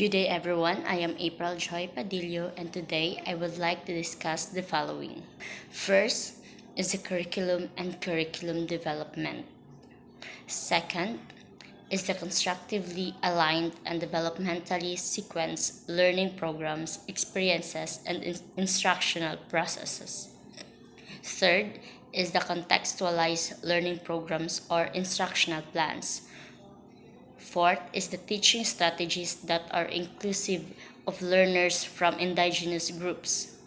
Good day, everyone. I am April Joy Padillo, and today I would like to discuss the following. First is the curriculum and curriculum development. Second is the constructively aligned and developmentally sequenced learning programs, experiences, and instructional processes. Third is the contextualized learning programs or instructional plans. Fourth is the teaching strategies that are inclusive of learners from indigenous groups.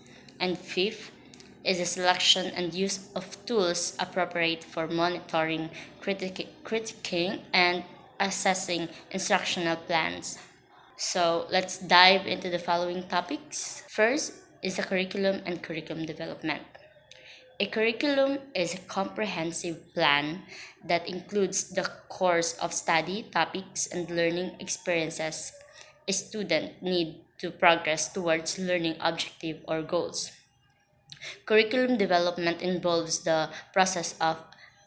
And fifth is the selection and use of tools appropriate for monitoring, critiquing, and assessing instructional plans. So let's dive into the following topics. First is the curriculum and curriculum development. A curriculum is a comprehensive plan that includes the course of study, topics, and learning experiences a student need to progress towards learning objective or goals. Curriculum development involves the process of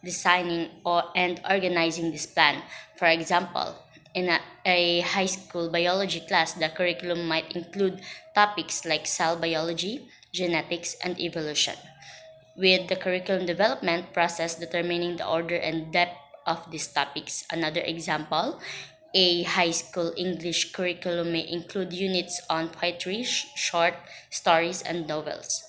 designing and organizing this plan. For example, in a high school biology class, the curriculum might include topics like cell biology, genetics, and evolution with the curriculum development process determining the order and depth of these topics. Another example, a high school English curriculum may include units on poetry, short stories, and novels.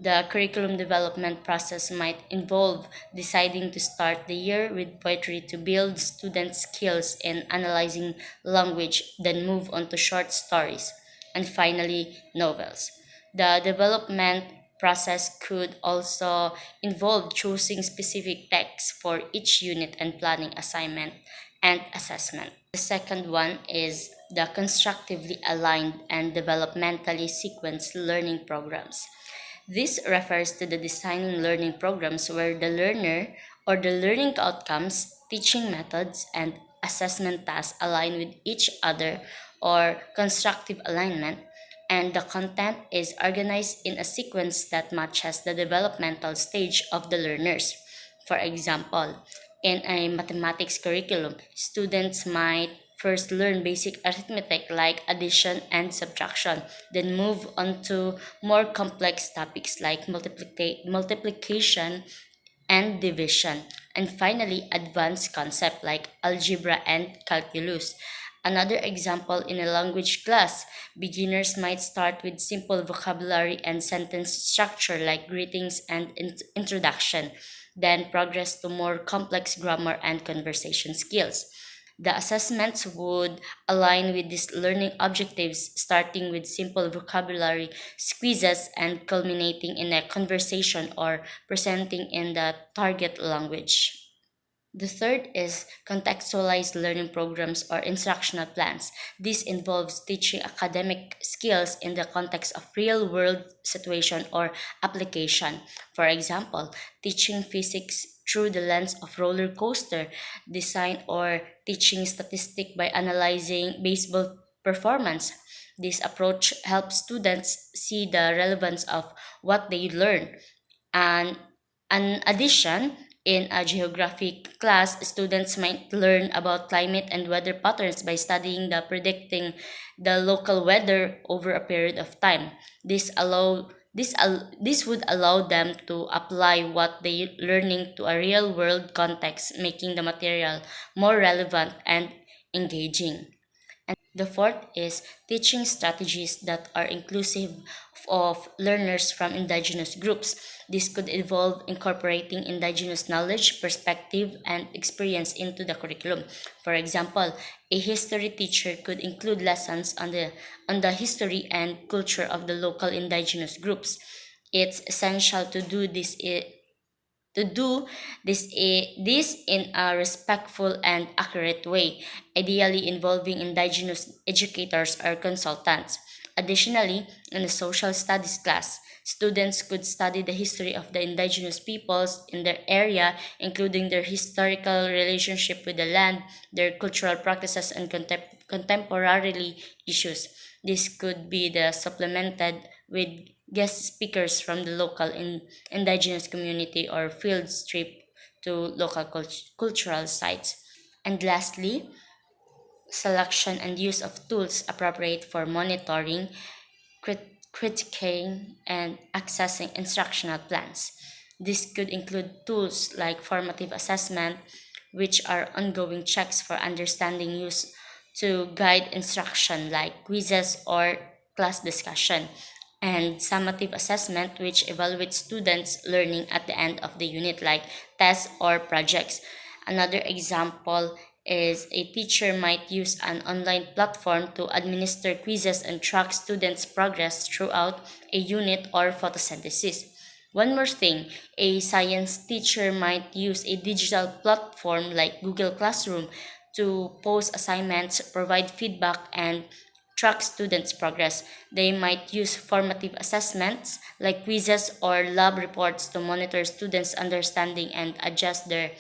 The curriculum development process might involve deciding to start the year with poetry to build students' skills in analyzing language, then move on to short stories, and finally, novels. The development process could also involve choosing specific texts for each unit and planning assignment and assessment. The second one is the constructively aligned and developmentally sequenced learning programs. This refers to the designing learning programs where the learner or the learning outcomes, teaching methods, and assessment tasks align with each other or constructive alignment, and the content is organized in a sequence that matches the developmental stage of the learners. For example, in a mathematics curriculum, students might first learn basic arithmetic like addition and subtraction, then move on to more complex topics like multiplication and division, and finally advanced concepts like algebra and calculus. Another example, in a language class, beginners might start with simple vocabulary and sentence structure like greetings and introduction, then progress to more complex grammar and conversation skills. The assessments would align with these learning objectives, starting with simple vocabulary quizzes and culminating in a conversation or presenting in the target language. The third is contextualized learning programs or instructional plans. This involves teaching academic skills in the context of real world situation or application. For example, teaching physics through the lens of roller coaster design or teaching statistics by analyzing baseball performance. This approach helps students see the relevance of what they learn and in addition, in a geography class, students might learn about climate and weather patterns by studying the predicting the local weather over a period of time. This would allow them to apply what they learning to a real world context, making the material more relevant and engaging. The fourth is teaching strategies that are inclusive of learners from indigenous groups. This could involve incorporating indigenous knowledge, perspective, and experience into the curriculum. For example, a history teacher could include lessons on the history and culture of the local indigenous groups. It's essential to do this in a respectful and accurate way, ideally involving indigenous educators or consultants. Additionally, in a social studies class, students could study the history of the indigenous peoples in their area, including their historical relationship with the land, their cultural practices, and contemporary issues. This could be supplemented with guest speakers from the local indigenous community or field trip to local cultural sites. And lastly, selection and use of tools appropriate for monitoring, critiquing, and accessing instructional plans. This could include tools like formative assessment, which are ongoing checks for understanding used to guide instruction like quizzes or class discussion, and summative assessment, which evaluates students' learning at the end of the unit like tests or projects. Another example is a teacher might use an online platform to administer quizzes and track students' progress throughout a unit or photosynthesis. One more thing, a science teacher might use a digital platform like Google Classroom to post assignments, provide feedback, and track students' progress. They might use formative assessments like quizzes or lab reports to monitor students' understanding and adjust their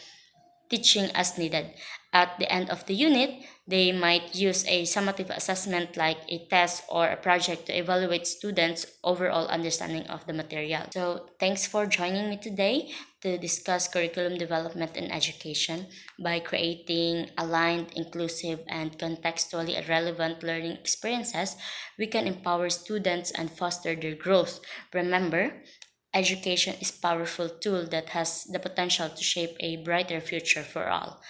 teaching as needed. At the end of the unit, they might use a summative assessment like a test or a project to evaluate students' overall understanding of the material. So, thanks for joining me today to discuss curriculum development in education by creating aligned, inclusive, and contextually relevant learning experiences. We can empower students and foster their growth. Remember, education is a powerful tool that has the potential to shape a brighter future for all.